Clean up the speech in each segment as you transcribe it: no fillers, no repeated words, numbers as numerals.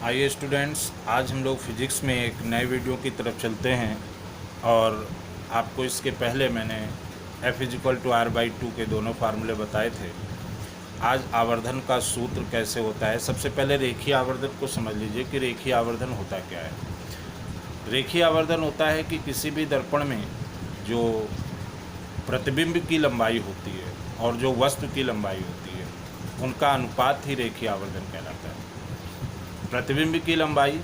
आइए स्टूडेंट्स, आज हम लोग फिज़िक्स में एक नए वीडियो की तरफ चलते हैं। और आपको इसके पहले मैंने F=r/2 के दोनों फार्मूले बताए थे। आज आवर्धन का सूत्र कैसे होता है। सबसे पहले रेखीय आवर्धन को समझ लीजिए कि रेखीय आवर्धन होता क्या है। रेखीय आवर्धन होता है कि किसी भी दर्पण में जो प्रतिबिंब की लंबाई होती है और जो वस्तु की लंबाई होती है, उनका अनुपात ही रेखीय आवर्धन कहलाता है। प्रतिबिंब की लंबाई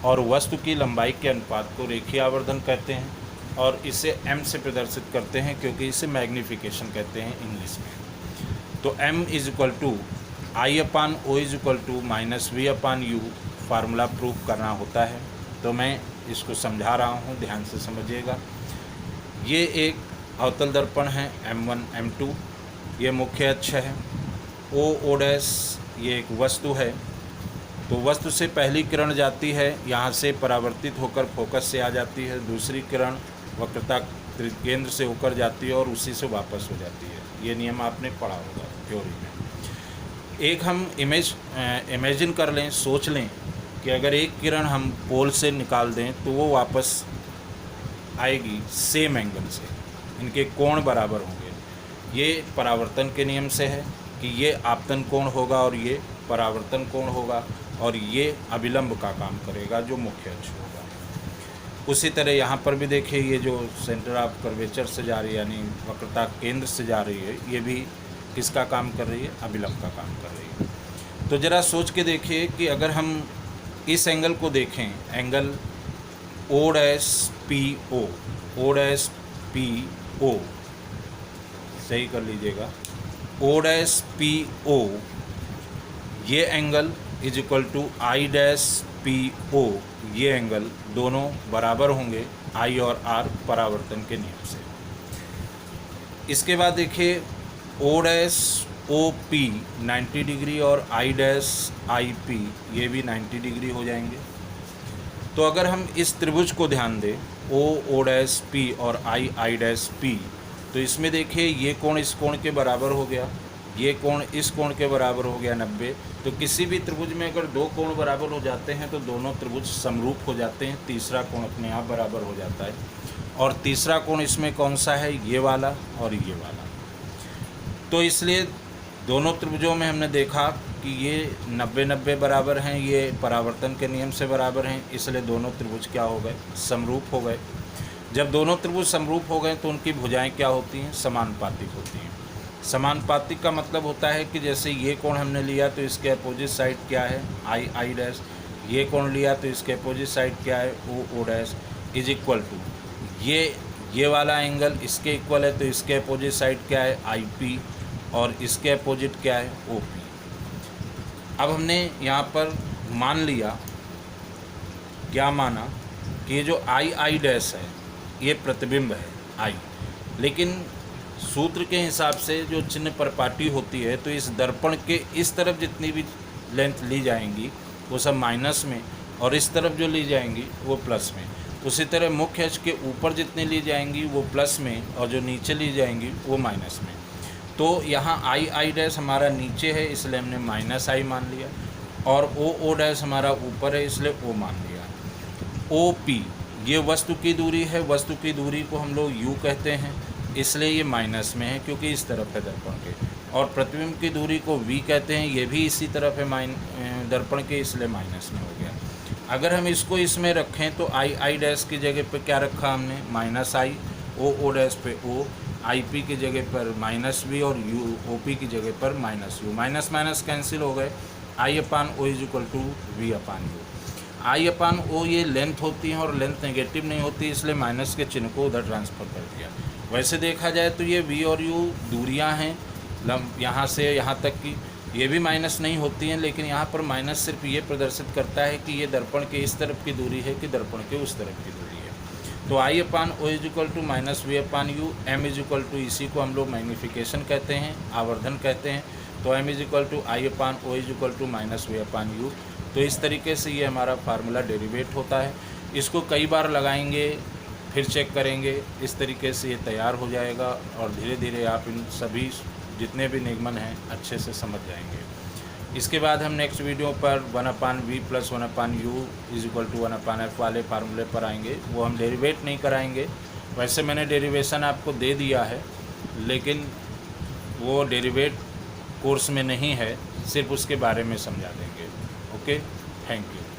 और वस्तु की लंबाई के अनुपात को रेखीय आवर्धन कहते हैं और इसे m से प्रदर्शित करते हैं, क्योंकि इसे मैग्नीफिकेशन कहते हैं इंग्लिश में। तो m I/O -v/u formula proof करना होता है। तो मैं इसको समझा रहा हूँ, ध्यान से समझिएगा। ये एक अवतल दर्पण है M1 M2, ये मुख्य अक्ष है। O ये एक वस्तु है। तो वस्तु से पहली किरण जाती है, यहाँ से परावर्तित होकर फोकस से आ जाती है। दूसरी किरण वक्रता केंद्र से होकर जाती है और उसी से वापस हो जाती है। ये नियम आपने पढ़ा होगा थ्योरी में। एक हम इमेजिन कर लें, सोच लें कि अगर एक किरण हम पोल से निकाल दें तो वो वापस आएगी सेम एंगल से, इनके कोण बराबर होंगे। ये परावर्तन के नियम से है कि ये आपतन कोण होगा और ये परावर्तन कोण होगा, और ये अभिलंब का काम करेगा जो मुख्य अक्ष होगा। उसी तरह यहाँ पर भी देखिए, ये जो सेंटर ऑफ कर्वेचर से जा रही है, यानी वक्रता केंद्र से जा रही है, ये भी किसका काम कर रही है? अभिलंब का काम कर रही है। तो ज़रा सोच के देखिए कि अगर हम इस एंगल को देखें, एंगल O'PO सही कर लीजिएगा, O'PO, ये एंगल I'/PO, ये एंगल दोनों बराबर होंगे I और R परावर्तन के नियम से। इसके बाद देखिए O'OP 90 डिग्री और I'/IP ये भी 90 डिग्री हो जाएंगे। तो अगर हम इस त्रिभुज को ध्यान दें, O'P और I'/P, तो इसमें देखिए ये कोण इस कोण के बराबर हो गया, ये कोण इस कोण के बराबर हो गया 90। तो किसी भी त्रिभुज में अगर दो कोण बराबर हो जाते हैं तो दोनों त्रिभुज समरूप हो जाते हैं। तीसरा कोण अपने आप बराबर हो जाता है। और तीसरा कोण इसमें कौन सा है? ये वाला और ये वाला। तो इसलिए दोनों त्रिभुजों में हमने देखा कि ये 90-90 बराबर हैं, ये परावर्तन के नियम से बराबर हैं, इसलिए दोनों त्रिभुज क्या हो गए? समरूप हो गए। जब दोनों त्रिभुज समरूप हो गए तो उनकी भुजाएं क्या होती हैं? समानुपातिक होती हैं। समानुपातिक का मतलब होता है कि जैसे ये कोण हमने लिया तो इसके अपोजिट साइड क्या है? I'। ये कोण लिया तो इसके अपोजिट साइड क्या है? O' इज इक्वल टू ये वाला एंगल इसके इक्वल है तो इसके अपोजिट साइड क्या है? IP, और इसके अपोजिट क्या है? OP। अब हमने यहाँ पर मान लिया, क्या माना? कि ये जो I' है ये प्रतिबिंब है I, लेकिन सूत्र के हिसाब से जो चिन्ह परपाटी होती है, तो इस दर्पण के इस तरफ जितनी भी लेंथ ली जाएंगी वो सब माइनस में, और इस तरफ जो ली जाएंगी वो प्लस में। उसी तरह मुख्य अक्ष के ऊपर जितनी ली जाएंगी वो प्लस में, और जो नीचे ली जाएंगी वो माइनस में। तो यहाँ I' हमारा नीचे है इसलिए हमने -I मान लिया, और O' हमारा ऊपर है इसलिए O मान लिया। OP ये वस्तु की दूरी है, वस्तु की दूरी को हम लोग U कहते हैं, इसलिए ये माइनस में है क्योंकि इस तरफ है दर्पण के। और प्रतिबिंब की दूरी को V कहते हैं, ये भी इसी तरफ है दर्पण के, इसलिए माइनस में हो गया। अगर हम इसको इसमें रखें तो I' की जगह पे क्या रखा हमने? -I, O' पे O, IP की जगह पर -V और OP की जगह पर -U। माइनस माइनस कैंसिल हो गए। I/O = V/U। I/O ये लेंथ होती है और लेंथ नेगेटिव नहीं होती, इसलिए माइनस के चिन्ह को उधर ट्रांसफ़र कर दिया। वैसे देखा जाए तो ये V और U दूरियां हैं, यहाँ से यहाँ तक की, ये भी माइनस नहीं होती हैं, लेकिन यहाँ पर माइनस सिर्फ ये प्रदर्शित करता है कि ये दर्पण के इस तरफ की दूरी है कि दर्पण के उस तरफ की दूरी है। तो I/O = -V/U, M इसी को हम लोग मैग्नीफिकेशन कहते हैं, आवर्धन कहते हैं। तो M I/O -V/U। तो इस तरीके से ये हमारा फार्मूला डेरिवेट होता है। इसको कई बार लगाएंगे, फिर चेक करेंगे, इस तरीके से ये तैयार हो जाएगा, और धीरे धीरे आप इन सभी जितने भी निगमन हैं अच्छे से समझ जाएंगे। इसके बाद हम नेक्स्ट वीडियो पर 1/v + 1/u = 1/f वाले फार्मूले पर आएंगे। वो हम डेरिवेट नहीं कराएंगे, वैसे मैंने डेरिवेशन आपको दे दिया है, लेकिन वो डेरिवेट कोर्स में नहीं है, सिर्फ उसके बारे में समझा देंगे। Okay, thank you.